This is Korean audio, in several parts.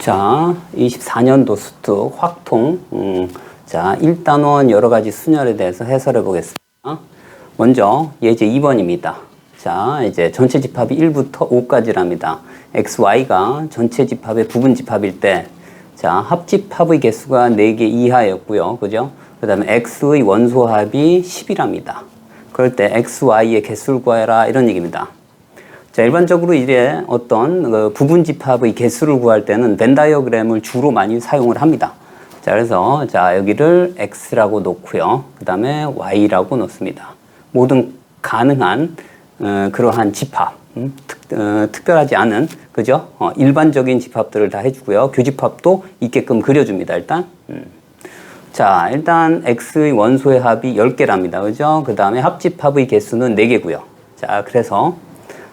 자, 24년도 수특 확통. 자, 1단원 여러 가지 순열에 대해서 해설해 보겠습니다. 먼저 예제 2번입니다. 자, 이제 전체 집합이 1부터 5까지랍니다. x, y가 전체 집합의 부분 집합일 때, 자, 합집합의 개수가 4개 이하였고요. 그죠? 그 다음에 x의 원소합이 10이랍니다. 그럴 때 x, y의 개수를 구해라. 이런 얘기입니다. 자, 일반적으로 이제 어떤 부분 집합의 개수를 구할 때는 벤 다이어그램을 주로 많이 사용을 합니다. 자, 그래서 자, 여기를 x라고 놓고요. 그 다음에 y라고 놓습니다. 모든 가능한 그러한 집합, 특별하지 않은, 그죠? 일반적인 집합들을 다 해주고요. 교집합도 있게끔 그려줍니다. 일단. 자, 일단 x의 원소의 합이 10개랍니다. 그죠? 그 다음에 합집합의 개수는 4개고요. 자, 그래서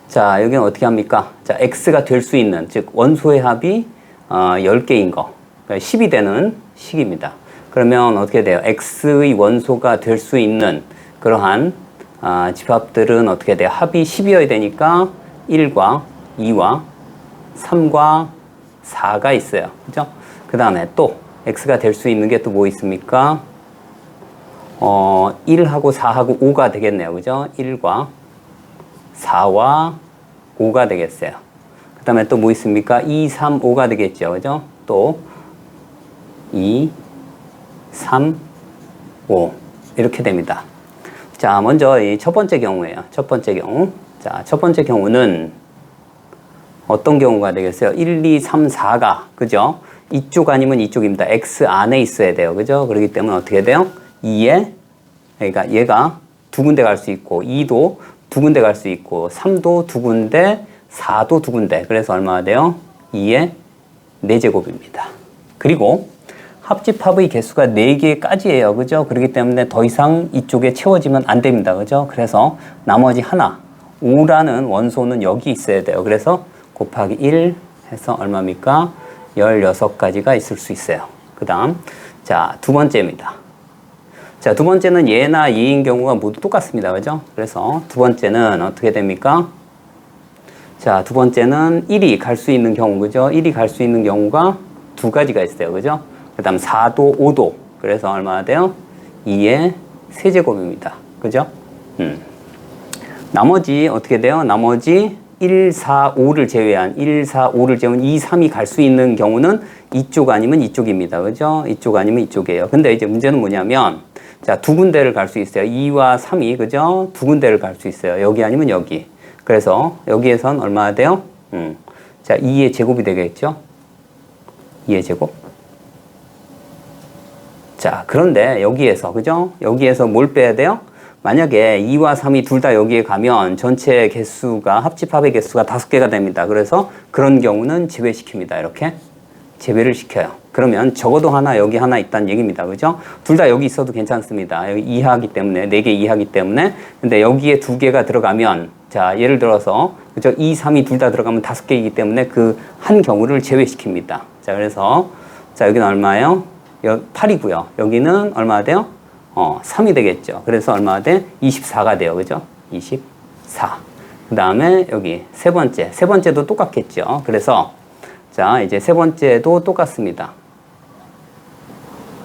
자, 여기는 어떻게 합니까? 자, x가 될 수 있는, 즉 원소의 합이 10개인 거, 그러니까 10이 되는 식입니다. 그러면 어떻게 돼요? x의 원소가 될 수 있는 그러한 집합들은 어떻게 돼요? 합이 10이어야 되니까 1과 2와 3과 4가 있어요. 그죠? 그 다음에 또 x가 될 수 있는 게 또 뭐 있습니까? 1하고 4하고 5가 되겠네요. 그죠? 1과 4와 5가 되겠어요. 그 다음에 또 뭐 있습니까? 2, 3, 5가 되겠죠. 그죠? 또 2, 3, 5 이렇게 됩니다. 자, 먼저 이 첫 번째 경우예요. 첫 번째 경우. 자, 첫 번째 경우는 어떤 경우가 되겠어요? 1, 2, 3, 4가 그죠? 이쪽 아니면 이쪽입니다. x 안에 있어야 돼요. 그죠? 그렇기 때문에 어떻게 돼요? 2에 그러니까 얘가 두 군데 갈 수 있고 2도 두 군데 갈 수 있고 3도 두 군데 4도 두 군데. 그래서 얼마가 돼요? 2의 4제곱입니다. 그리고 합집합의 개수가 4개까지예요. 그죠? 그렇기 때문에 더 이상 이쪽에 채워지면 안 됩니다. 그죠? 그래서 나머지 하나 5라는 원소는 여기 있어야 돼요. 그래서 곱하기 1 해서 얼마입니까? 16가지가 있을 수 있어요. 그 다음 자, 두 번째입니다. 자, 두 번째는 얘나 얘인 경우가 모두 똑같습니다. 그죠? 그래서 두 번째는 어떻게 됩니까? 자, 두 번째는 1이 갈 수 있는 경우, 그죠? 1이 갈 수 있는 경우가 두 가지가 있어요. 그죠? 그 다음 4도, 5도. 그래서 얼마나 돼요? 2의 세제곱입니다. 그죠? 나머지 어떻게 돼요? 나머지 1, 4, 5를 제외한 1, 4, 5를 제외한 2, 3이 갈 수 있는 경우는 이쪽 아니면 이쪽입니다. 그죠? 이쪽 아니면 이쪽이에요. 근데 이제 문제는 뭐냐면 자, 두 군데를 갈 수 있어요. 2와 3이, 그죠? 두 군데를 갈 수 있어요. 여기 아니면 여기. 그래서 여기에선 얼마나 돼요? 자, 2의 제곱이 되겠죠? 2의 제곱. 자, 그런데 여기에서, 그죠? 여기에서 뭘 빼야 돼요? 만약에 2와 3이 둘 다 여기에 가면 전체 개수가, 합집합의 개수가 5개가 됩니다. 그래서 그런 경우는 제외시킵니다. 이렇게. 제외를 시켜요. 그러면 적어도 하나 여기 하나 있다는 얘기입니다. 그죠? 둘 다 여기 있어도 괜찮습니다. 여기 이하기 때문에 4개 이하기 때문에 근데 여기에 2개가 들어가면 자, 예를 들어서 그죠? 2, 3이 둘 다 들어가면 5개이기 때문에 그 한 경우를 제외시킵니다. 자, 그래서 자, 여기는 얼마예요? 8이고요. 여기는 얼마 돼요? 3이 되겠죠. 그래서 얼마 돼? 24가 돼요. 그죠? 24. 그 다음에 여기 세 번째도 똑같겠죠. 그래서 자, 이제 세 번째도 똑같습니다.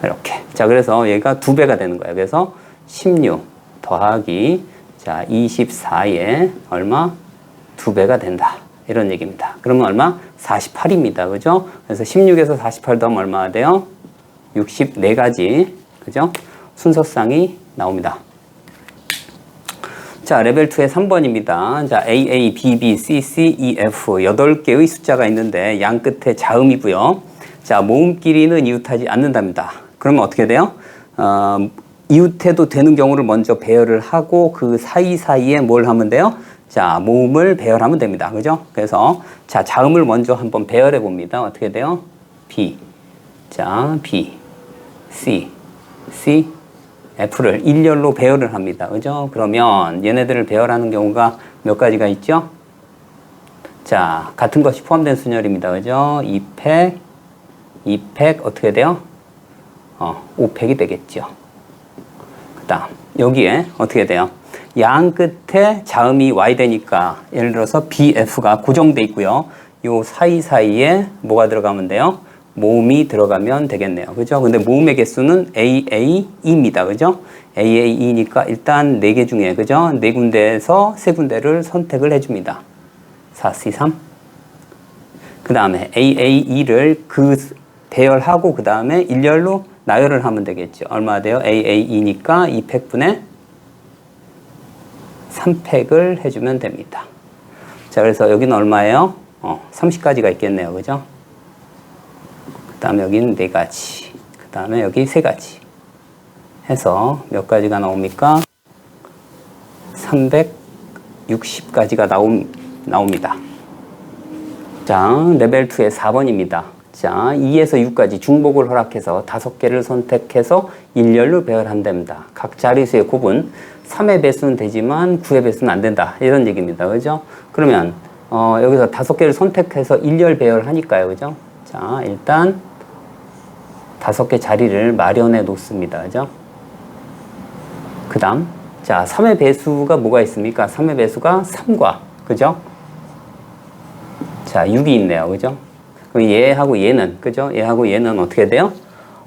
이렇게. 자, 그래서 얘가 2배가 되는 거예요. 그래서 16 더하기 자, 24에 얼마? 2배가 된다. 이런 얘기입니다. 그러면 얼마? 48입니다. 그죠? 그래서 16에서 48 더하면 얼마가 돼요? 64가지. 그죠? 순서상이 나옵니다. 자, 레벨 2의 3번입니다. 자, A, A, B, B, C, C, E, F 8개의 숫자가 있는데 양 끝에 자음이고요. 자, 모음끼리는 이웃하지 않는답니다. 그러면 어떻게 돼요? 이웃해도 되는 경우를 먼저 배열을 하고 그 사이사이에 뭘 하면 돼요? 자, 모음을 배열하면 됩니다. 그죠? 그래서 자, 자음을 먼저 한번 배열해 봅니다. 어떻게 돼요? B. 자, B, C, C, F를 일렬로 배열을 합니다. 그죠? 그러면 얘네들을 배열하는 경우가 몇 가지가 있죠? 자, 같은 것이 포함된 순열입니다. 그죠? 2팩 어떻게 돼요? 5팩이 되겠죠. 그 다음 여기에 어떻게 돼요? 양 끝에 자음이 Y 되니까 예를 들어서 BF가 고정돼 있고요. 요 사이사이에 뭐가 들어가면 돼요? 모음이 들어가면 되겠네요. 그죠? 근데 모음의 개수는 AAE입니다. 그죠? AAE니까 일단 4개 중에, 그죠? 4군데에서 3군데를 선택을 해줍니다. 4, C, 3. 그 다음에 AAE를 배열하고, 그 다음에 일렬로 나열을 하면 되겠죠. 얼마 돼요? AAE니까 2팩분의 3팩을 해주면 됩니다. 자, 그래서 여기는 얼마예요? 30가지가 있겠네요. 그죠? 그 다음에 여기는 4가지. 그 다음에 여기 3가지. 해서 몇 가지가 나옵니까? 360가지가 나옵니다. 자, 레벨 2의 4번입니다. 자, 2에서 6까지 중복을 허락해서 5개를 선택해서 일렬로 배열한답니다. 각 자릿수의 곱은 3의 배수는 되지만 9의 배수는 안 된다. 이런 얘기입니다. 그죠? 그러면 여기서 5개를 선택해서 일렬 배열하니까요. 그죠? 자, 일단 5개 자리를 마련해 놓습니다. 그죠? 그 다음, 자, 3의 배수가 뭐가 있습니까? 3의 배수가 3과, 그죠? 자, 6이 있네요. 그죠? 얘하고 얘는, 그죠? 얘하고 얘는 어떻게 돼요?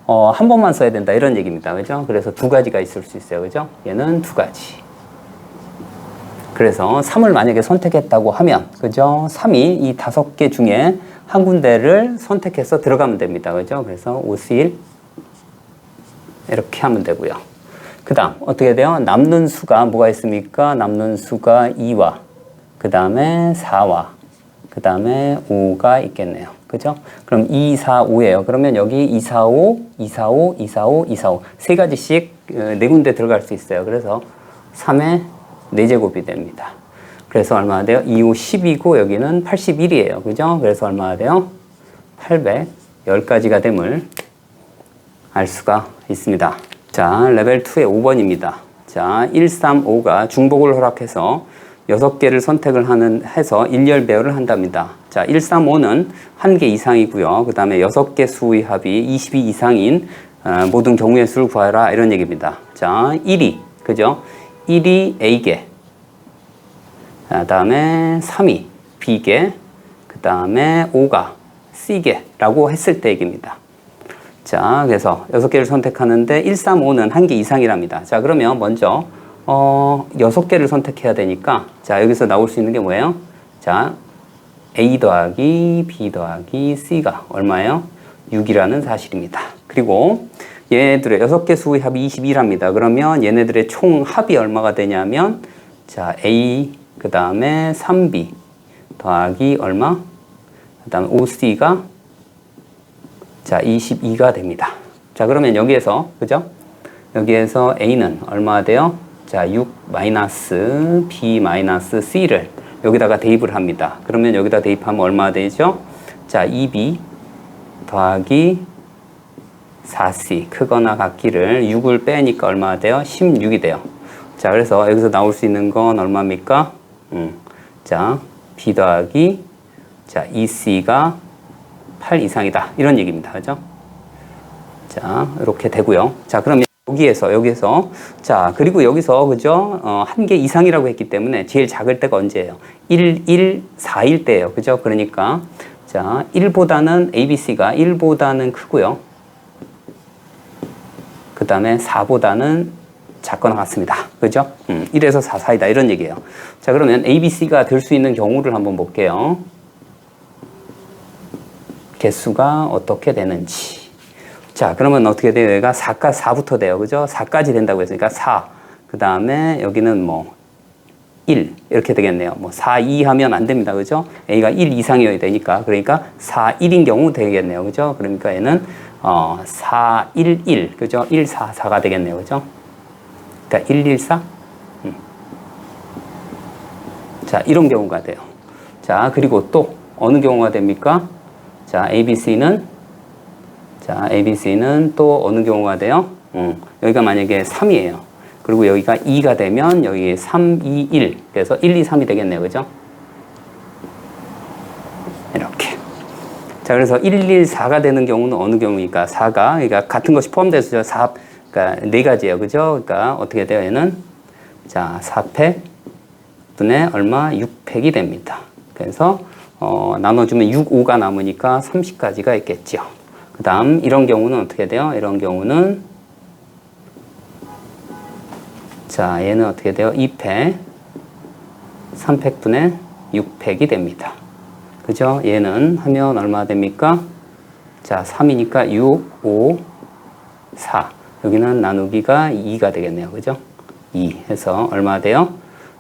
한 번만 써야 된다. 이런 얘기입니다. 그죠? 그래서 2가지가 있을 수 있어요. 그죠? 얘는 2가지. 그래서 3을 만약에 선택했다고 하면, 그죠? 3이 이 5개 중에 한 군데를 선택해서 들어가면 됩니다. 그죠? 그래서 5, 1 이렇게 하면 되고요. 그 다음, 어떻게 돼요? 남는 수가 뭐가 있습니까? 남는 수가 2와, 그 다음에 4와, 그 다음에 5가 있겠네요. 그죠? 그럼 2, 4, 5예요. 그러면 여기 2, 4, 5, 2, 4, 5, 2, 4, 5, 2, 4, 5. 3가지씩 4군데 들어갈 수 있어요. 그래서 3의 4제곱이 됩니다. 그래서 얼마나 돼요? 2, 5, 10이고 여기는 81이에요. 그죠? 그래서 얼마나 돼요? 810가지가 됨을 알 수가 있습니다. 자, 레벨 2의 5번입니다. 자, 1, 3, 5가 중복을 허락해서 6개를 선택을 해서 일렬 배열을 한답니다. 자, 1, 3, 5는 1개 이상이고요. 그 다음에 6개 수의 합이 22 이상인 모든 경우의 수를 구하라. 이런 얘기입니다. 자, 1이, 그죠? 1이 A개. 그 다음에 3이 B개. 그 다음에 5가 C개라고 했을 때 얘기입니다. 자, 그래서 6개를 선택하는데 1, 3, 5는 1개 이상이랍니다. 자, 그러면 먼저 6개를 선택해야 되니까, 자, 여기서 나올 수 있는 게 뭐예요? 자, A 더하기 B 더하기 C가 얼마예요? 6이라는 사실입니다. 그리고 얘네들의 6개 수의 합이 22랍니다. 그러면 얘네들의 총 합이 얼마가 되냐면, 자, A, 그 다음에 3B 더하기 얼마? 그 다음에 5C가 자, 22가 됩니다. 자, 그러면 여기에서, 그죠? 여기에서 A는 얼마 돼요? 자, 6 마이너스 B 마이너스 C를 여기다가 대입을 합니다. 그러면 여기다 대입하면 얼마 되죠? 자, 2B 더하기 4C 크거나 같기를 6을 빼니까 얼마 돼요? 16이 돼요. 자, 그래서 여기서 나올 수 있는 건 얼마입니까? 자, B 더하기 자, 2C가 8 이상이다. 이런 얘기입니다. 그죠? 자, 이렇게 되고요. 자, 그러면 여기에서 자, 그리고 여기서 그죠? 1개 이상이라고 했기 때문에 제일 작을 때가 언제예요? 1, 4일 때예요. 그죠? 그러니까 자, 1보다는 ABC가 1보다는 크고요. 그 다음에 4보다는 작거나 같습니다. 그죠? 1에서 4 사이다. 이런 얘기예요. 자, 그러면 ABC가 될 수 있는 경우를 한번 볼게요. 개수가 어떻게 되는지. 자, 그러면 어떻게 돼요? 얘가 4부터 돼요. 그죠? 4까지 된다고 했으니까 4. 그 다음에 여기는 뭐 1. 이렇게 되겠네요. 뭐 4, 2 하면 안 됩니다. 그죠? A가 1 이상이어야 되니까. 그러니까 4, 1인 경우 되겠네요. 그죠? 그러니까 얘는 4, 1, 1. 그죠? 1, 4, 4가 되겠네요. 그죠? 그러니까 1, 1, 4. 자, 이런 경우가 돼요. 자, 그리고 또 어느 경우가 됩니까? 자, ABC는 또 어느 경우가 돼요? 여기가 만약에 3이에요. 그리고 여기가 2가 되면 여기 3, 2, 1. 그래서 1, 2, 3이 되겠네요. 그죠? 이렇게. 자, 그래서 1, 1, 4가 되는 경우는 어느 경우니까 4가, 그러니까 같은 것이 포함돼서 4, 그러니까 4가지예요. 그죠? 그러니까 어떻게 돼요? 얘는 자, 4팩 분의 얼마? 6팩이 됩니다. 그래서 나눠주면 6, 5가 남으니까 30까지가 있겠죠. 그 다음 이런 경우는 어떻게 돼요? 이런 경우는 자 얘는 어떻게 돼요? 2패 3팩분의 6팩이 됩니다. 그죠? 얘는 하면 얼마 됩니까? 자 3이니까 6, 5, 4 여기는 나누기가 2가 되겠네요. 그죠? 2 해서 얼마 돼요?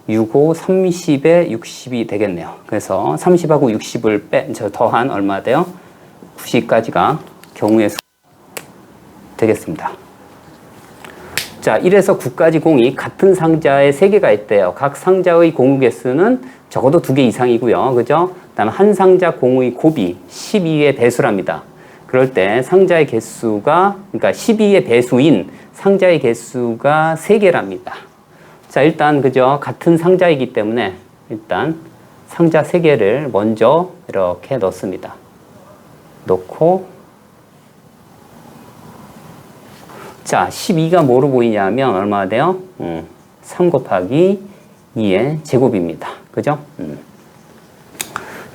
6, 5, 30에 60이 되겠네요. 그래서 30하고 60을 더한 얼마 돼요? 90까지가 경우의 수 되겠습니다. 자, 1에서 9까지 공이 같은 상자에 3개가 있대요. 각 상자의 공유 개수는 적어도 2개 이상이고요. 그죠? 그 다음에 한 상자 공의 곱이 12의 배수랍니다. 그럴 때 상자의 개수가, 그러니까 12의 배수인 상자의 개수가 3개랍니다. 자, 일단, 그죠? 같은 상자이기 때문에 일단 상자 3개를 먼저 이렇게 넣습니다. 넣고, 자, 12가 뭐로 보이냐면 얼마나 돼요? 3 곱하기 2의 제곱입니다. 그죠?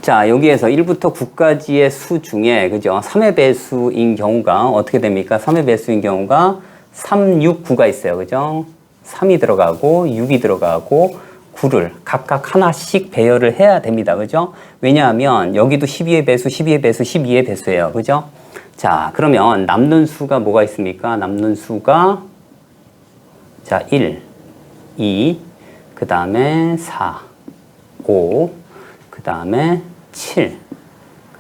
자, 여기에서 1부터 9까지의 수 중에, 그죠? 3의 배수인 경우가 어떻게 됩니까? 3의 배수인 경우가 3, 6, 9가 있어요. 그죠? 3이 들어가고, 6이 들어가고, 9를 각각 하나씩 배열을 해야 됩니다. 그죠? 왜냐하면 여기도 12의 배수, 12의 배수, 12의 배수예요. 그죠? 자, 그러면 남는 수가 뭐가 있습니까? 남는 수가 자, 1, 2, 그 다음에 4, 5, 그 다음에 7,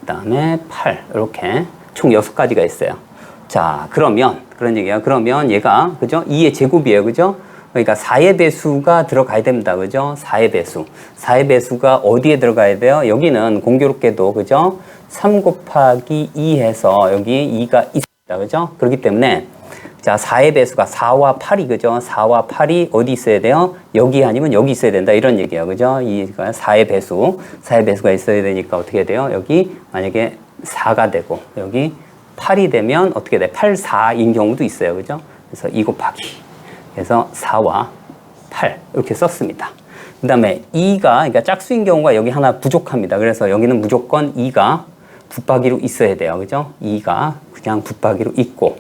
그 다음에 8 이렇게 총 6가지가 있어요. 자, 그러면 그런 얘기야. 그러면 얘가 그죠? 2의 제곱이에요. 그죠? 그러니까 4의 배수가 들어가야 됩니다. 그죠? 4의 배수. 4의 배수가 어디에 들어가야 돼요? 여기는 공교롭게도 그죠? 3 곱하기 2 해서 여기 2가 있습니다. 그죠? 그렇기 때문에 자, 4의 배수가 4와 8이 그죠? 4와 8이 어디 있어야 돼요? 여기 아니면 여기 있어야 된다. 이런 얘기예요. 그죠? 이가 4의 배수. 4의 배수가 있어야 되니까 어떻게 돼요? 여기 만약에 4가 되고 여기 8이 되면 어떻게 돼? 8, 4인 경우도 있어요. 그죠? 그래서 2 곱하기. 그래서 4와 8 이렇게 썼습니다. 그 다음에 2가 그러니까 짝수인 경우가 여기 하나 부족합니다. 그래서 여기는 무조건 2가 붙박이로 있어야 돼요. 그죠? 2가 그냥 붙박이로 있고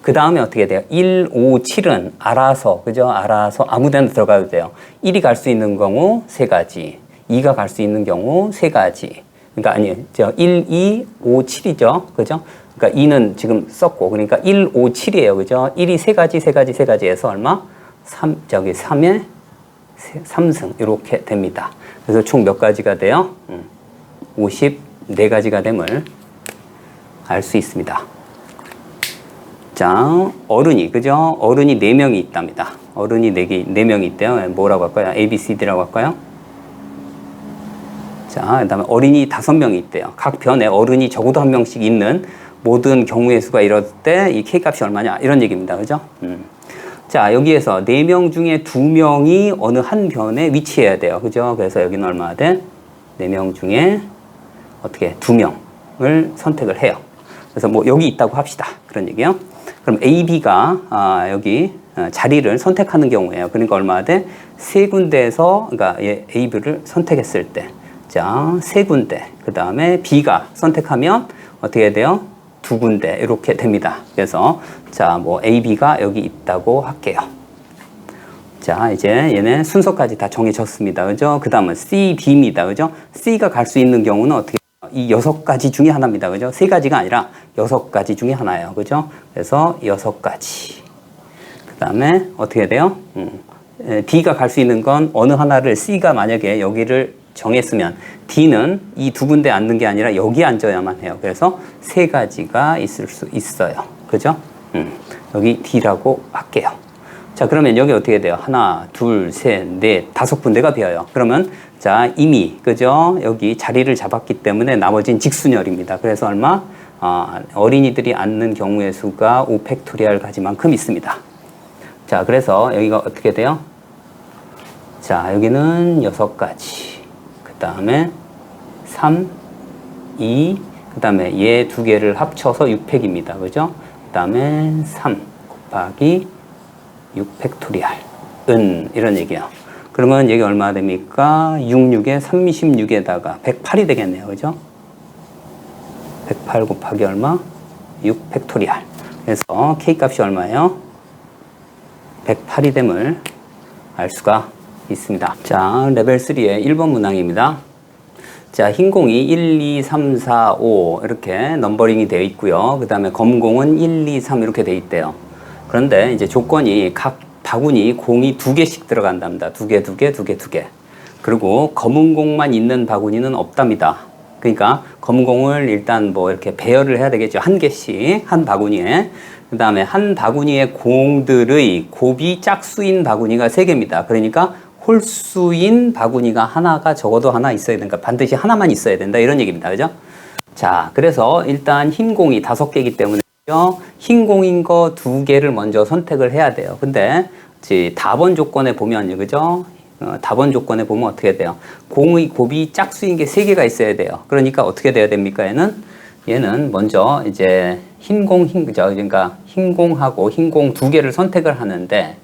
그 다음에 어떻게 돼요? 1, 5, 7은 알아서 그죠? 알아서 아무 데나 들어가도 돼요. 1이 갈 수 있는 경우 3가지 2가 갈 수 있는 경우 3가지 그러니까 아니 1, 2, 5, 7이죠. 그죠? 그러니까 2는 지금 썼고 그러니까 1, 5, 7이에요. 그죠? 1이 3가지 해서 얼마? 3의 3승 이렇게 됩니다. 그래서 총 몇 가지가 돼요? 54가지가 됨을 알 수 있습니다. 자, 어른이 그죠? 어른이 4명이 있답니다. 어른이 4명이 있대요. 뭐라고 할까요? A, B, C, D라고 할까요? 자, 그 다음에 어린이 5명이 있대요. 각 변에 어른이 적어도 1명씩 있는 모든 경우의 수가 이럴 때 이 K값이 얼마냐 이런 얘기입니다. 그죠? 자, 여기에서 4명 중에 2명이 어느 한 변에 위치해야 돼요. 그죠? 그래서 여기는 얼마나 돼? 4명 중에 어떻게 2명을 선택을 해요. 그래서 뭐 여기 있다고 합시다. 그런 얘기요. 그럼 A, B가 여기 자리를 선택하는 경우예요. 그러니까 얼마나 돼? 3군데에서 그러니까 A, B를 선택했을 때 자, 3군데. 그 다음에 B가 선택하면 어떻게 해야 돼요? 2군데 이렇게 됩니다. 그래서 자, 뭐 A, B가 여기 있다고 할게요. 자, 이제 얘네 순서까지 다 정해졌습니다. 그죠? 그 다음은 C, D입니다. 그죠? C가 갈 수 있는 경우는 어떻게 이 6가지 중에 하나입니다. 그죠? 3가지가 아니라 6가지 중에 하나예요. 그죠? 그래서 6가지. 그 다음에 어떻게 돼요? D가 갈 수 있는 건 어느 하나를 C가 만약에 여기를 정했으면 D는 이 2군데 앉는 게 아니라 여기 앉아야만 해요. 그래서 3가지가 있을 수 있어요. 그죠? 여기 D라고 할게요. 자, 그러면 여기 어떻게 돼요? 하나, 둘, 셋, 넷, 5군데가 비어요. 그러면 자, 이미 그죠? 여기 자리를 잡았기 때문에 나머지는 직순열입니다. 그래서 얼마? 어린이들이 앉는 경우의 수가 5팩토리얼 가지만큼 있습니다. 자, 그래서 여기가 어떻게 돼요? 자, 여기는 6가지. 그 다음에 3, 2, 그 다음에 얘 2개를 합쳐서 6팩입니다. 그죠? 그 다음에 3 곱하기 6팩토리얼. 이런 얘기예요. 그러면 여기 얼마 됩니까? 66에 36에다가 108이 되겠네요. 그죠? 108 곱하기 얼마? 6 팩토리알. 그래서 K값이 얼마예요? 108이 됨을 알 수가 있습니다. 자, 레벨 3의 1번 문항입니다. 자, 흰 공이 1, 2, 3, 4, 5 이렇게 넘버링이 되어 있고요. 그 다음에 검은 공은 1, 2, 3 이렇게 되어 있대요. 그런데 이제 조건이 각 바구니 공이 2개씩 들어간답니다. 2개, 2개, 2개, 2개. 그리고 검은 공만 있는 바구니는 없답니다. 그러니까 검은 공을 일단 뭐 이렇게 배열을 해야 되겠죠. 한 개씩 한 바구니에. 그 다음에 한 바구니의 공들의 곱이 짝수인 바구니가 3개입니다. 그러니까 홀수인 바구니가 하나가 적어도 하나 있어야 된다. 반드시 하나만 있어야 된다. 이런 얘기입니다. 그죠? 자, 그래서 일단 흰 공이 5개이기 때문에 흰 공인 거 2개를 먼저 선택을 해야 돼요. 근데 답원 조건에 보면, 그죠? 답원 조건에 보면 어떻게 돼요? 공의 곱이 짝수인 게 3개가 있어야 돼요. 그러니까 어떻게 돼야 됩니까? 얘는 먼저 이제 그죠? 그러니까 흰 공하고 흰 공 2개를 선택을 하는데,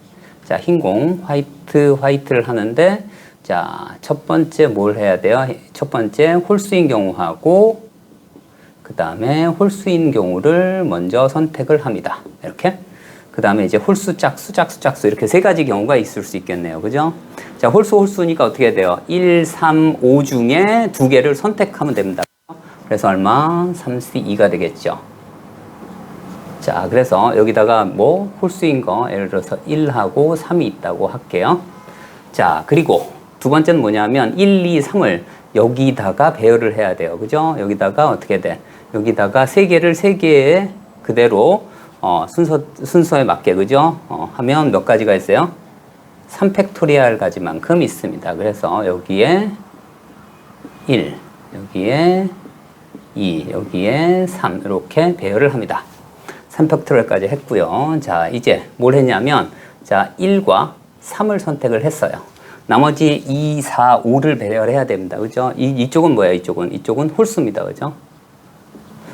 자, 흰 공, 화이트를 하는데, 자, 첫 번째 뭘 해야 돼요? 첫 번째 홀수인 경우하고, 그 다음에 홀수인 경우를 먼저 선택을 합니다. 이렇게. 그 다음에 이제 홀수, 짝수 이렇게 3가지 경우가 있을 수 있겠네요. 그죠? 자, 홀수니까 어떻게 돼요? 1, 3, 5 중에 2개를 선택하면 됩니다. 그래서 얼마? 3C2가 되겠죠. 자, 그래서 여기다가 뭐 홀수인 거 예를 들어서 1하고 3이 있다고 할게요. 자, 그리고 두 번째는 뭐냐면 1, 2, 3을 여기다가 배열을 해야 돼요. 그죠? 여기다가 어떻게 돼? 여기다가 3개에 그대로 순서에 맞게, 그죠? 하면 몇 가지가 있어요? 3팩토리알 가지만큼 있습니다. 그래서 여기에 1, 여기에 2, 여기에 3 이렇게 배열을 합니다. 3팩토리얼까지 했고요. 자, 이제 뭘 했냐면, 자, 1과 3을 선택을 했어요. 나머지 2, 4, 5를 배열해야 됩니다. 그죠? 이쪽은 뭐예요? 이쪽은 홀수입니다. 그죠?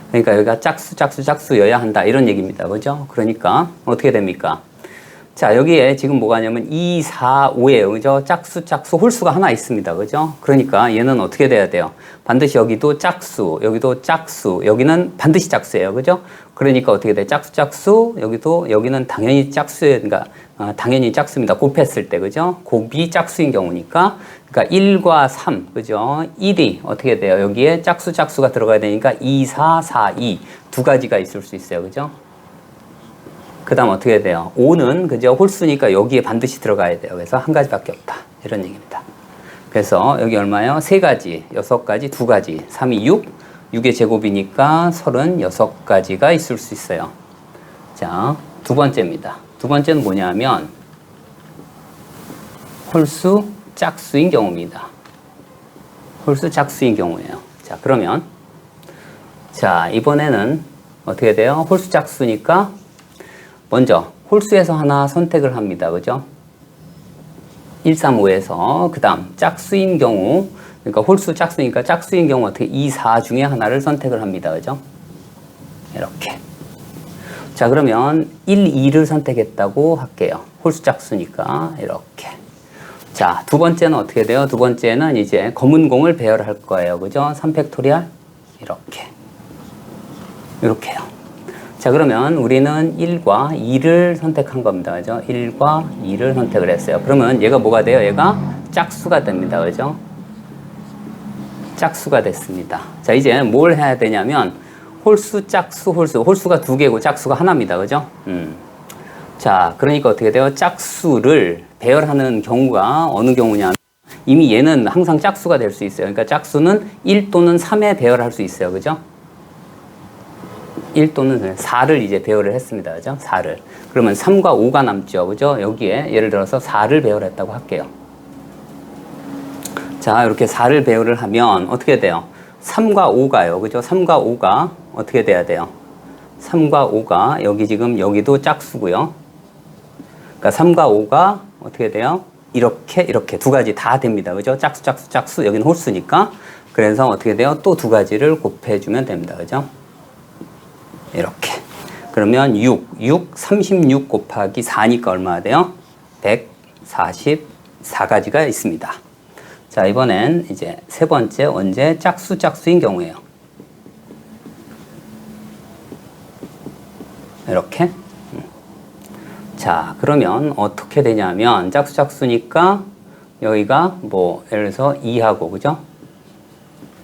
그러니까 여기가 짝수여야 한다. 이런 얘기입니다. 그죠? 그러니까 어떻게 됩니까? 자, 여기에 지금 뭐가 있냐면 2, 4, 5예요. 그죠? 짝수, 홀수가 하나 있습니다. 그죠? 그러니까 얘는 어떻게 돼야 돼요? 반드시 여기도 짝수, 여기도 짝수, 여기는 반드시 짝수예요. 그죠? 그러니까 어떻게 돼? 짝수, 여기는 당연히 짝수예요. 그러니까 당연히 짝수입니다. 곱했을 때. 그죠? 곱이 짝수인 경우니까. 그러니까 1과 3, 그죠? 1이 어떻게 돼요? 여기에 짝수가 들어가야 되니까 2, 4, 4, 2. 2가지가 있을 수 있어요. 그죠? 그 다음 어떻게 돼요? 5는 그죠? 홀수니까 여기에 반드시 들어가야 돼요. 그래서 한 가지밖에 없다. 이런 얘기입니다. 그래서 여기 얼마예요? 3가지, 6가지, 2가지. 3이 6, 6의 제곱이니까 36가지가 있을 수 있어요. 자, 두 번째입니다. 두 번째는 뭐냐면 홀수, 짝수인 경우입니다. 홀수, 짝수인 경우예요. 자, 그러면 자, 이번에는 어떻게 돼요? 홀수, 짝수니까 먼저 홀수에서 하나 선택을 합니다. 그죠? 1, 3, 5에서 그 다음 짝수인 경우, 그러니까 홀수 짝수니까 짝수인 경우 어떻게 2, 4 중에 하나를 선택을 합니다. 그죠? 이렇게. 자, 그러면 1, 2를 선택했다고 할게요. 홀수 짝수니까 이렇게. 자, 두 번째는 어떻게 돼요? 두 번째는 이제 검은 공을 배열할 거예요. 그죠? 3팩토리알 이렇게요. 자, 그러면 우리는 1과 2를 선택한 겁니다. 그죠? 1과 2를 선택을 했어요. 그러면 얘가 뭐가 돼요? 얘가 짝수가 됩니다. 그죠? 짝수가 됐습니다. 자, 이제 뭘 해야 되냐면 홀수, 짝수, 홀수가 2개고 짝수가 하나입니다. 그죠? 자, 그러니까 어떻게 돼요? 짝수를 배열하는 경우가 어느 경우냐면 이미 얘는 항상 짝수가 될 수 있어요. 그러니까 짝수는 1 또는 3에 배열할 수 있어요. 그죠? 1 또는 4를 이제 배열을 했습니다. 그죠? 4를. 그러면 3과 5가 남죠. 그죠? 여기에 예를 들어서 4를 배열했다고 할게요. 자, 이렇게 4를 배열을 하면 어떻게 돼요? 3과 5가요. 그죠? 3과 5가 어떻게 돼야 돼요? 3과 5가 여기 지금 여기도 짝수고요. 그러니까 3과 5가 어떻게 돼요? 이렇게 2가지 다 됩니다. 그죠? 짝수. 여기는 홀수니까. 그래서 어떻게 돼요? 또 2가지를 곱해주면 됩니다. 그죠? 이렇게. 그러면 36 곱하기 4니까 얼마나 돼요? 144 4가지가 있습니다. 자, 이번엔 이제 세 번째 원재 짝수인 경우예요. 이렇게. 자, 그러면 어떻게 되냐면 짝수니까 여기가 뭐 예를 들어서 2하고 그죠?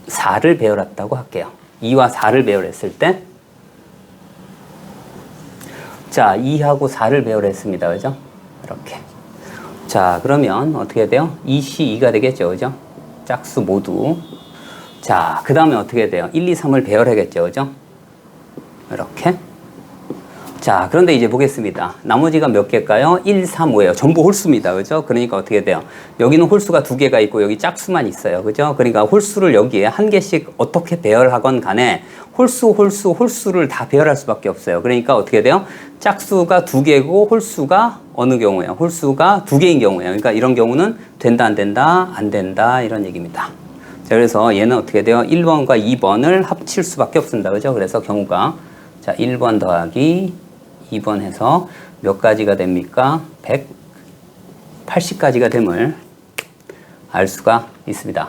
4를 배열했다고 할게요. 2와 4를 배열했을 때 자, 2하고 4를 배열했습니다. 그죠? 이렇게. 자, 그러면 어떻게 돼요? 2C2가 되겠죠. 그죠? 짝수 모두. 자, 그 다음에 어떻게 돼요? 1, 2, 3을 배열하겠죠. 그죠? 이렇게. 자, 그런데 이제 보겠습니다. 나머지가 몇 개일까요? 1, 3, 5예요. 전부 홀수입니다. 그죠? 그러니까 어떻게 돼요? 여기는 홀수가 2개가 있고 여기 짝수만 있어요. 그죠? 그러니까 홀수를 여기에 한 개씩 어떻게 배열하건 간에 홀수를 다 배열할 수밖에 없어요. 그러니까 어떻게 돼요? 짝수가 2개고 홀수가 어느 경우예요? 홀수가 2개인 경우예요. 그러니까 이런 경우는 된다, 안 된다, 안 된다 이런 얘기입니다. 자, 그래서 얘는 어떻게 돼요? 1번과 2번을 합칠 수밖에 없습니다. 그죠? 그래서 경우가 자, 1번 더하기 2번 해서 몇 가지가 됩니까? 180가지가 됨을 알 수가 있습니다.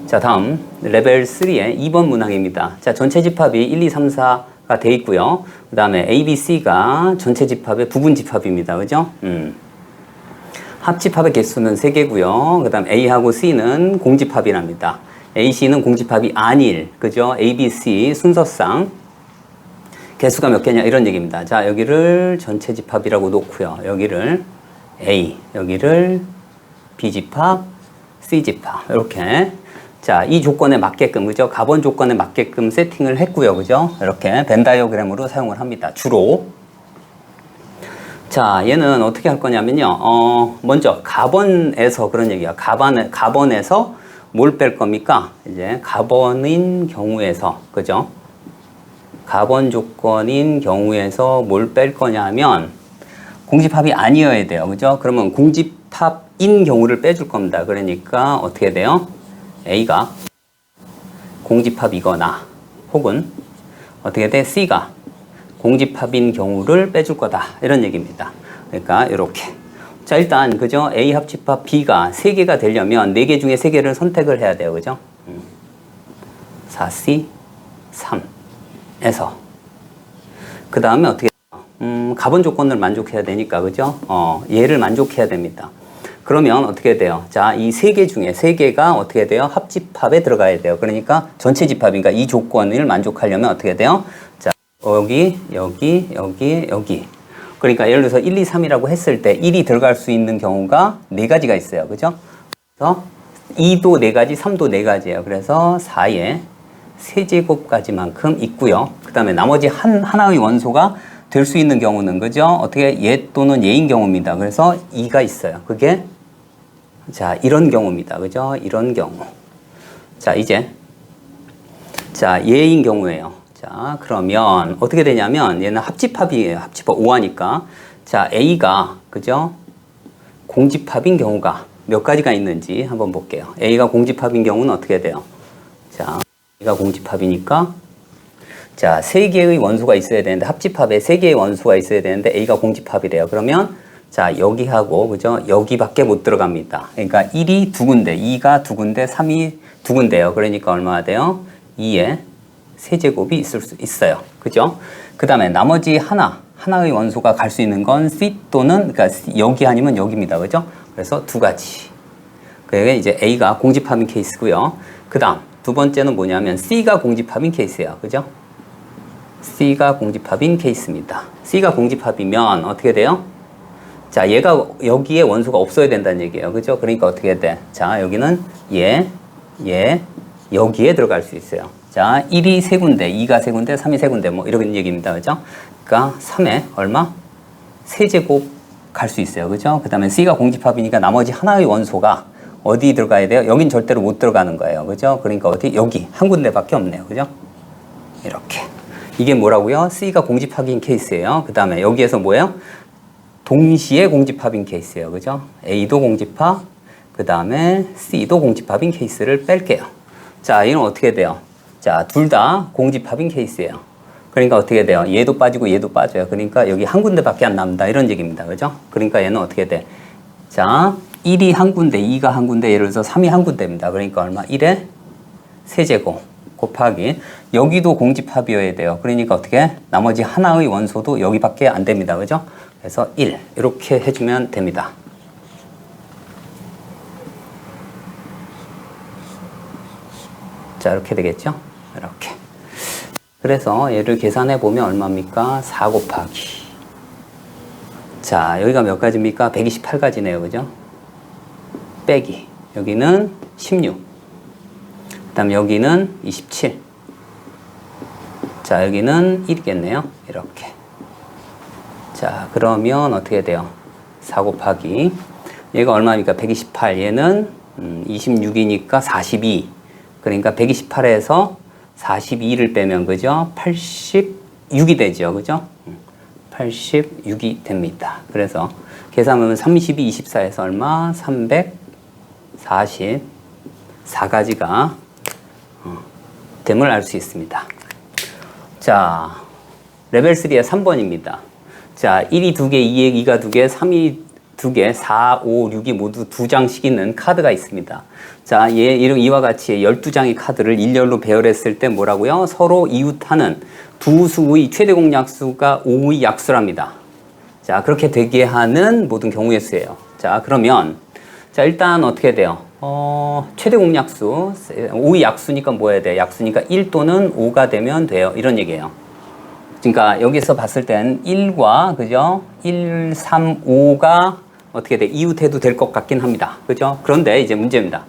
자, 다음 레벨 3의 2번 문항입니다. 자, 전체 집합이 1, 2, 3, 4가 돼 있고요. 그 다음에 A, B, C가 전체 집합의 부분 집합입니다. 그죠? 합집합의 개수는 3개고요. 그 다음 A하고 C는 공집합이랍니다. A, C는 공집합이 아닐. 그죠? A, B, C 순서상 개수가 몇 개냐 이런 얘기입니다. 자, 여기를 전체 집합이라고 놓고요. 여기를 A, 여기를 B 집합, C 집합 이렇게. 자, 이 조건에 맞게끔 그죠? 가번 조건에 맞게끔 세팅을 했고요. 그죠? 이렇게 벤 다이어그램으로 사용을 합니다. 주로. 자, 얘는 어떻게 할 거냐면요. 먼저 가번에서 그런 얘기야. 가번에서 뭘 뺄 겁니까? 이제 가번인 경우에서 그죠? 가번 조건인 경우에서 뭘 뺄 거냐면 공집합이 아니어야 돼요. 그죠? 그러면 공집합인 경우를 빼줄 겁니다. 그러니까 어떻게 돼요? A가 공집합이거나 혹은 어떻게 돼? C가 공집합인 경우를 빼줄 거다. 이런 얘기입니다. 그러니까 이렇게. 자, 일단 그죠? A 합집합 B가 3개가 되려면 4개 중에 3개를 선택을 해야 돼요. 그죠? 4C 3 에서 그 다음에 어떻게 가번 조건을 만족해야 되니까 그죠? 얘를 만족해야 됩니다. 그러면 어떻게 돼요? 자, 이 3개 중에 3개가 어떻게 돼요? 합집합에 들어가야 돼요. 그러니까 전체 집합이니까 이 조건을 만족하려면 어떻게 돼요? 자, 여기 그러니까 예를 들어서 1, 2, 3이라고 했을 때 1이 들어갈 수 있는 경우가 4가지가 있어요. 그죠? 그래서 2도 4가지, 3도 4가지예요. 그래서 4에 세제곱까지만큼 있고요. 그 다음에 나머지 하나의 원소가 될 수 있는 경우는 그죠? 어떻게 얘 또는 얘인 경우입니다. 그래서 2가 있어요. 그게 자, 이런 경우입니다. 그죠? 이런 경우. 자, 이제 자, 얘인 경우예요. 자, 그러면 어떻게 되냐면 얘는 합집합이에요. 합집합 5하니까 자, A가 그죠? 공집합인 경우가 몇 가지가 있는지 한번 볼게요. A가 공집합인 경우는 어떻게 돼요? 자, A가 공집합이니까 자, 3개의 원소가 있어야 되는데 합집합에 3개의 원소가 있어야 되는데 A가 공집합이래요. 그러면 자, 여기하고 그죠? 여기밖에 못 들어갑니다. 그러니까 1이 2군데, 2가 2군데, 3이 2군데요. 그러니까 얼마나 돼요? 2의 세제곱이 있을 수 있어요. 그죠? 그 다음에 나머지 하나의 원소가 갈 수 있는 건 C 또는 그러니까 여기 아니면 여기입니다. 그죠? 그래서 2가지. 그게 이제 A가 공집합인 케이스고요. 그 다음 두 번째는 뭐냐면 C가 공집합인 케이스예요. 그죠? C가 공집합인 케이스입니다. C가 공집합이면 어떻게 돼요? 자, 얘가 여기에 원소가 없어야 된다는 얘기예요. 그죠? 그러니까 어떻게 돼? 자, 여기는 여기에 들어갈 수 있어요. 자, 1이 3군데, 2가 3군데, 3이 3군데 뭐 이런 얘기입니다. 그죠? 그러니까 3에 얼마? 세제곱 갈 수 있어요. 그죠? 그 다음에 C가 공집합이니까 나머지 하나의 원소가 어디 들어가야 돼요? 여긴 절대로 못 들어가는 거예요. 그죠? 그러니까 어디? 여기 한 군데밖에 없네요. 그죠? 이렇게. 이게 뭐라고요? C가 공집합인 케이스예요. 그 다음에 여기에서 뭐예요? 동시에 공집합인 케이스예요. 그죠? A도 공집합, 그 다음에 C도 공집합인 케이스를 뺄게요. 자, 이건 어떻게 돼요? 자, 둘 다 공집합인 케이스예요. 그러니까 어떻게 돼요? 얘도 빠지고 얘도 빠져요. 그러니까 여기 한 군데밖에 안 남는다. 이런 얘기입니다. 그죠? 그러니까 얘는 어떻게 돼? 자, 1이 한 군데, 2가 한 군데, 예를 들어서 3이 한 군데입니다. 그러니까 얼마? 1의 세제곱 곱하기 여기도 공집합이어야 돼요. 그러니까 어떻게? 나머지 하나의 원소도 여기밖에 안 됩니다. 그죠? 그래서 1 이렇게 해주면 됩니다. 자, 이렇게 되겠죠? 이렇게. 그래서 얘를 계산해 보면 얼마입니까? 4 곱하기. 자, 여기가 몇 가지입니까? 128가지네요. 그죠? 빼기. 여기는 16. 그 다음 여기는 27. 자, 여기는 1이겠네요. 이렇게. 자, 그러면 어떻게 돼요? 4 곱하기. 얘가 얼마입니까? 128. 얘는 26이니까 42. 그러니까 128에서 42를 빼면, 그죠? 86이 되죠. 그죠? 86이 됩니다. 그래서 계산하면 32, 24에서 얼마? 344가지가 됨을 알 수 있습니다. 자, 레벨 3의 3번입니다. 자, 1이 2개, 2가 2개, 3이 2개, 4, 5, 6이 모두 2장씩 있는 카드가 있습니다. 자, 이와 같이 12장의 카드를 일렬로 배열했을 때 뭐라고요? 서로 이웃하는 두 수의 최대 공약수가 5의 약수랍니다. 자, 그렇게 되게 하는 모든 경우의 수예요. 자, 그러면 자, 일단 어떻게 돼요? 최대 공약수 5의 약수니까 뭐 해야 돼? 약수니까 1 또는 5가 되면 돼요. 이런 얘기예요. 그러니까 여기서 봤을 땐 1과 그죠? 1, 3, 5가 어떻게 돼? 이웃해도 될 것 같긴 합니다. 그죠? 그런데 이제 문제입니다.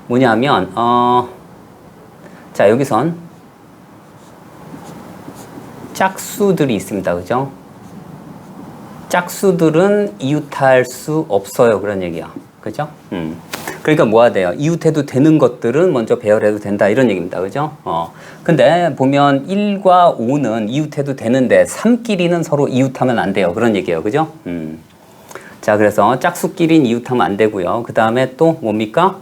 뭐냐면 자, 여기선 짝수들이 있습니다. 그죠? 짝수들은 이웃할 수 없어요. 그런 얘기야. 그죠? 그러니까 뭐가 돼요? 이웃해도 되는 것들은 먼저 배열해도 된다. 이런 얘기입니다. 그죠? 근데 보면 1과 5는 이웃해도 되는데 3끼리는 서로 이웃하면 안 돼요. 그런 얘기예요. 그죠? 자, 그래서 짝수끼리는 이웃하면 안 되고요. 그 다음에 또 뭡니까?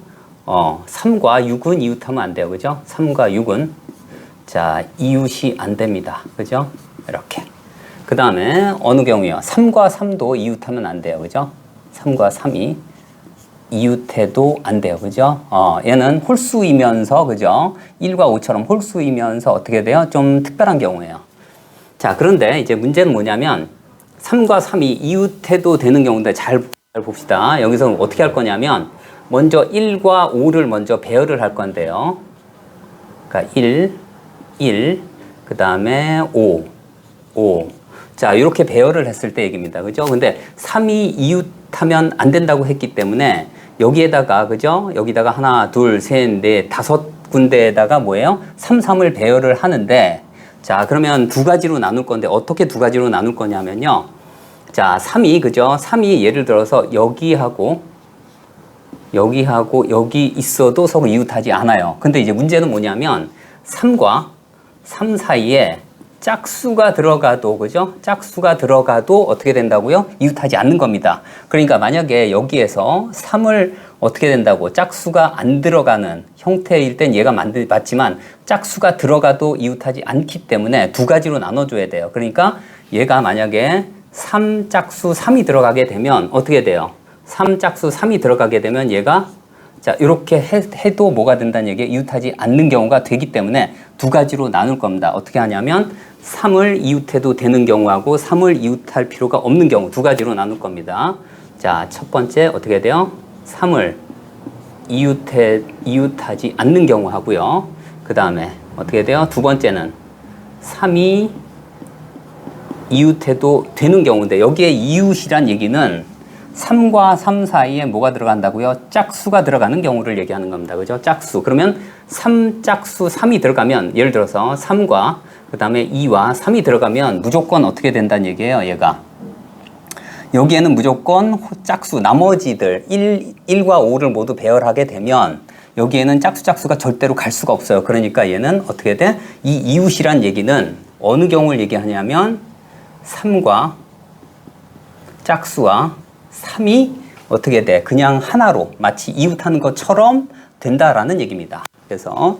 3과 6은 이웃하면 안 돼요. 그죠? 3과 6은 자, 이웃이 안 됩니다. 그죠? 이렇게. 그 다음에 어느 경우요? 3과 3도 이웃하면 안 돼요. 그죠? 3과 3이 이웃해도 안 돼요. 그죠? 얘는 홀수이면서, 그죠? 1과 5처럼 홀수이면서 어떻게 돼요? 좀 특별한 경우예요. 자, 그런데 이제 문제는 뭐냐면 3과 3이 이웃해도 되는 경우인데 잘 봅시다. 여기서 어떻게 할 거냐면 먼저 1과 5를 먼저 배열을 할 건데요. 그러니까 1, 그 다음에 5. 자, 이렇게 배열을 했을 때 얘기입니다. 그죠? 근데 3이 이웃하면 안 된다고 했기 때문에 여기에다가, 그죠? 여기다가 하나, 둘, 셋, 넷, 5군데에다가 뭐예요? 3, 3을 배열을 하는데 자, 그러면 두 가지로 나눌 건데 어떻게 두 가지로 나눌 거냐면요. 자, 3이, 그죠? 3이 예를 들어서 여기하고 여기 있어도 서로 이웃하지 않아요. 근데 이제 문제는 뭐냐면 3과 3 사이에 짝수가 들어가도, 그죠? 짝수가 들어가도 어떻게 된다고요? 이웃하지 않는 겁니다. 그러니까 만약에 여기에서 3을 어떻게 된다고? 짝수가 안 들어가는 형태일 땐 얘가 맞지만 짝수가 들어가도 이웃하지 않기 때문에 두 가지로 나눠줘야 돼요. 그러니까 얘가 만약에 3짝수 3이 들어가게 되면 어떻게 돼요? 3짝수 3이 들어가게 되면 얘가 자, 이렇게 해도 뭐가 된다는 얘기에 이웃하지 않는 경우가 되기 때문에 두 가지로 나눌 겁니다. 어떻게 하냐면 3을 이웃해도 되는 경우하고 3을 이웃할 필요가 없는 경우 두 가지로 나눌 겁니다. 자, 첫 번째 어떻게 돼요? 3을 이웃하지 않는 경우 하고요. 그 다음에 어떻게 돼요? 두 번째는 3이 이웃해도 되는 경우인데 여기에 이웃이란 얘기는 3과 3 사이에 뭐가 들어간다고요? 짝수가 들어가는 경우를 얘기하는 겁니다. 그죠? 짝수. 그러면 3짝수 3이 들어가면 예를 들어서 3과 그 다음에 2와 3이 들어가면 무조건 어떻게 된다는 얘기예요? 얘가. 여기에는 무조건 짝수 나머지들 1과 5를 모두 배열하게 되면 여기에는 짝수가 절대로 갈 수가 없어요. 그러니까 얘는 어떻게 돼? 이 이웃이란 얘기는 어느 경우를 얘기하냐면 3과 짝수와 3이 어떻게 돼? 그냥 하나로 마치 이웃하는 것처럼 된다라는 얘기입니다. 그래서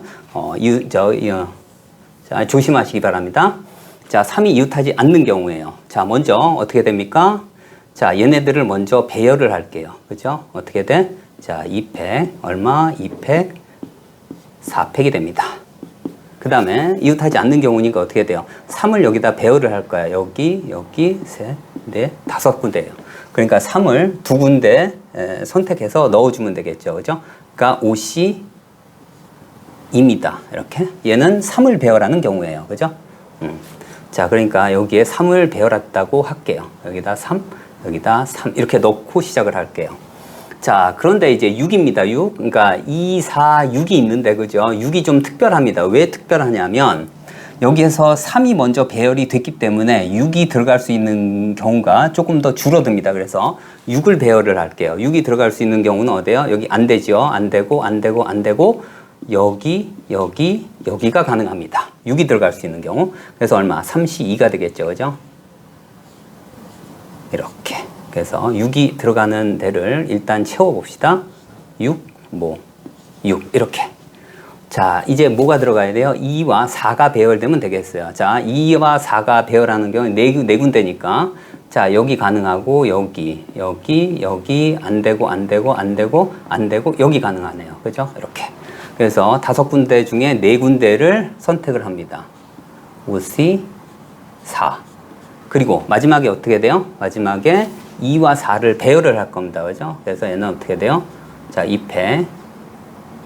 자, 조심하시기 바랍니다. 자, 3이 이웃하지 않는 경우에요. 자, 먼저 어떻게 됩니까? 자, 얘네들을 먼저 배열을 할게요. 그죠? 어떻게 돼? 자, 2팩, 얼마? 2팩, 4팩이 됩니다. 그 다음에 이웃하지 않는 경우니까 어떻게 돼요? 3을 여기다 배열을 할 거야. 여기, 셋, 넷, 5군데예요. 그러니까 3을 2군데 선택해서 넣어주면 되겠죠. 그죠? 그러니까 옷이 입니다. 이렇게. 얘는 3을 배열하는 경우예요. 그죠? 자, 그러니까 여기에 3을 배열했다고 할게요. 여기다 3, 여기다 3 이렇게 넣고 시작을 할게요. 자, 그런데 이제 6입니다. 6. 그러니까 2, 4, 6이 있는데, 그죠? 6이 좀 특별합니다. 왜 특별하냐면, 여기에서 3이 먼저 배열이 됐기 때문에 6이 들어갈 수 있는 경우가 조금 더 줄어듭니다. 그래서 6을 배열을 할게요. 6이 들어갈 수 있는 경우는 어디요? 여기 안 되죠? 안 되고, 안 되고, 안 되고, 여기가 가능합니다. 6이 들어갈 수 있는 경우. 그래서 얼마? 32가 되겠죠. 그죠? 이렇게. 그래서 6이 들어가는 데를 일단 채워봅시다. 6, 6, 이렇게. 자, 이제 뭐가 들어가야 돼요? 2와 4가 배열되면 되겠어요. 자, 2와 4가 배열하는 경우는 네 군데니까. 자, 여기 가능하고, 여기, 안 되고, 여기 가능하네요. 그죠? 이렇게. 그래서 5군데 중에 4군데를 선택을 합니다. 5, 4. 그리고 마지막에 어떻게 돼요? 마지막에 2와 4를 배열을 할 겁니다. 그죠? 그래서 얘는 어떻게 돼요? 자, 2팩,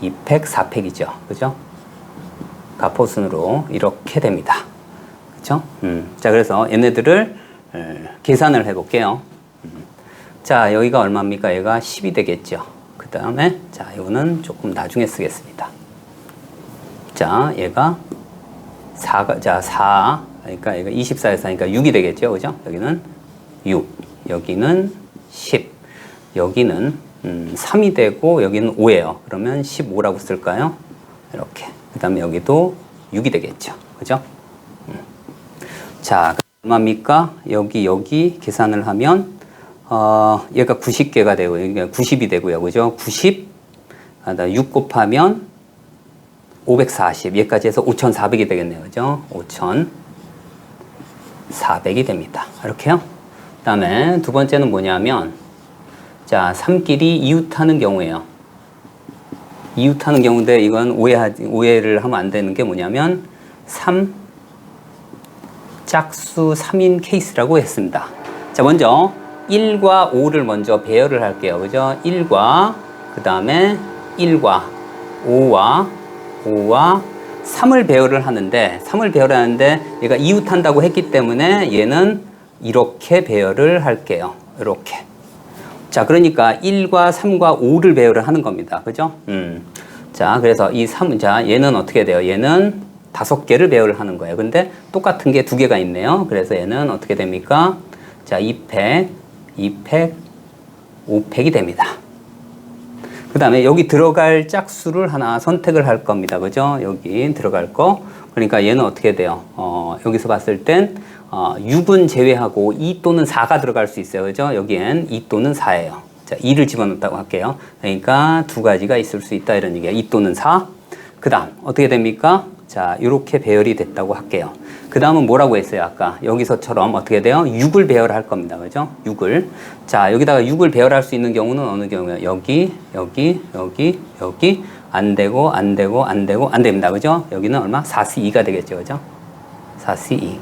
4팩이죠. 그죠? 가포순으로 이렇게 됩니다. 그죠? 자, 그래서 얘네들을 계산을 해볼게요. 자, 여기가 얼마입니까? 얘가 10이 되겠죠. 그 다음에, 자, 이거는 조금 나중에 쓰겠습니다. 자, 얘가 4가, 자, 4. 그러니까 얘가 24에서 하니까 6이 되겠죠. 그죠? 여기는 6. 여기는 10. 여기는 3이 되고 여기는 5예요. 그러면 15라고 쓸까요? 이렇게. 그 다음에 여기도 6이 되겠죠. 그죠? 자, 얼마입니까? 여기 계산을 하면 얘가 90개가 되고 여기가 90이 되고요. 그죠? 90. 6 곱하면 540. 얘까지 해서 5,400이 되겠네요. 그죠? 5,400이 됩니다. 이렇게요. 그 다음에 두 번째는 뭐냐면, 자, 3끼리 이웃하는 경우예요. 이웃하는 경우인데 이건 오해를 하면 안 되는 게 뭐냐면, 짝수 3인 케이스라고 했습니다. 자, 먼저 1과 5를 먼저 배열을 할게요. 그죠? 1과, 그 다음에 1과 5와 3을 배열을 하는데, 얘가 이웃한다고 했기 때문에 얘는 이렇게 배열을 할게요. 이렇게. 자, 그러니까 1과 3과 5를 배열을 하는 겁니다. 그죠? 자, 그래서 이 3, 자, 얘는 어떻게 돼요? 얘는 5개를 배열을 하는 거예요. 근데 똑같은 게 2개가 있네요. 그래서 얘는 어떻게 됩니까? 자, 2팩, 5팩이 됩니다. 그 다음에 여기 들어갈 짝수를 하나 선택을 할 겁니다. 그죠? 여기 들어갈 거. 그러니까 얘는 어떻게 돼요? 여기서 봤을 땐 6은 제외하고 2 또는 4가 들어갈 수 있어요. 그죠? 여기엔 2 또는 4예요. 자, 2를 집어넣었다고 할게요. 그러니까 두 가지가 있을 수 있다 이런 얘기야. 2 또는 4. 그 다음 어떻게 됩니까? 자, 이렇게 배열이 됐다고 할게요. 그 다음은 뭐라고 했어요? 아까 여기서처럼 어떻게 돼요? 6을 배열할 겁니다. 그죠? 6을. 자, 여기다가 6을 배열할 수 있는 경우는 어느 경우예요? 여기. 안 됩니다. 그죠? 여기는 얼마? 4C2가 되겠죠. 그죠? 4C2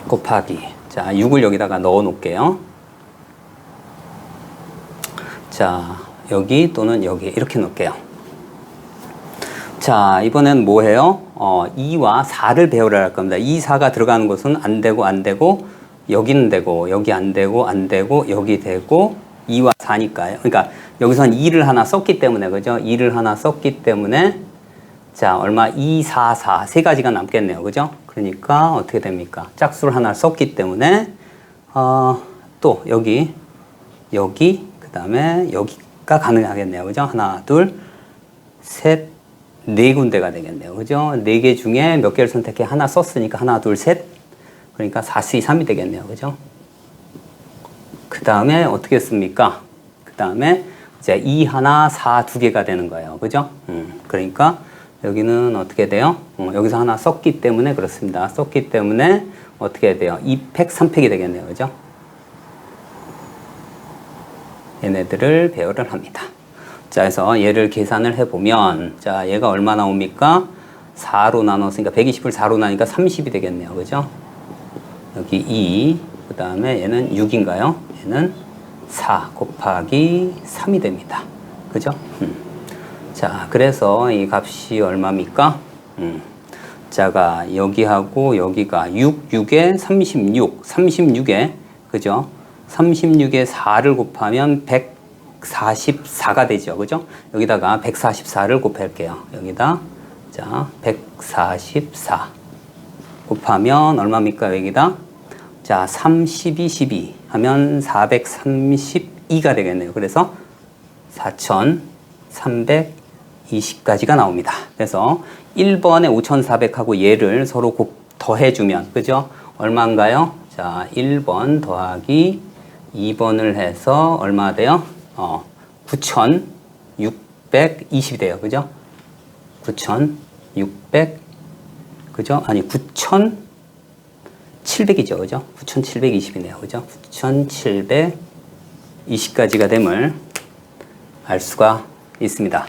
곱하기. 자, 6을 여기다가 넣어 놓을게요. 자, 여기 또는 여기 이렇게 놓을게요. 자, 이번엔 뭐 해요? 2와 4를 배열을 할 겁니다. 2, 4가 들어가는 곳은 안 되고, 여기는 되고, 여기 안 되고, 여기 되고, 2와 4니까요. 그러니까 여기선 2를 하나 썼기 때문에, 그죠? 2를 하나 썼기 때문에, 자, 얼마? 2, 4, 4. 세 가지가 남겠네요. 그죠? 그러니까 어떻게 됩니까? 짝수를 하나 썼기 때문에, 또 여기, 그 다음에 여기가 가능하겠네요. 그죠? 하나, 둘, 셋, 4군데가 되겠네요. 그죠? 4개 중에 몇 개를 선택해? 하나 썼으니까 하나, 둘, 셋. 그러니까 4C3이 되겠네요. 그죠? 그 다음에 어떻게 씁니까? 그 다음에 이제 2 하나, 4 2개가 되는 거예요. 그죠? 그러니까 여기는 어떻게 돼요? 여기서 하나 썼기 때문에 그렇습니다. 썼기 때문에 어떻게 돼요? 2팩, 3팩이 되겠네요. 그죠? 얘네들을 배열을 합니다. 자, 그래서 얘를 계산을 해보면, 자, 얘가 얼마 나옵니까? 4로 나눴으니까 120을 4로 나니까 30이 되겠네요. 그죠? 여기 2, 그 다음에 얘는 6인가요? 얘는 4 곱하기 3이 됩니다. 그죠? 자, 그래서 이 값이 얼마입니까? 자가 여기하고 여기가 6, 6에 36, 36에, 그죠? 36에 4를 곱하면 144가 되죠. 그죠? 여기다가 144를 곱할게요. 여기다, 자, 144 곱하면 얼마입니까? 여기다, 자, 32, 12 하면 432가 되겠네요. 그래서 4320까지가 나옵니다. 그래서 1번에 5400하고 얘를 서로 더해주면, 그죠? 얼마인가요? 자, 1번 더하기 2번을 해서 얼마 돼요? 9620이 돼요. 그죠? 9600, 그죠? 아니, 9700이죠. 그죠? 9720이네요. 그죠? 9720까지가 됨을 알 수가 있습니다.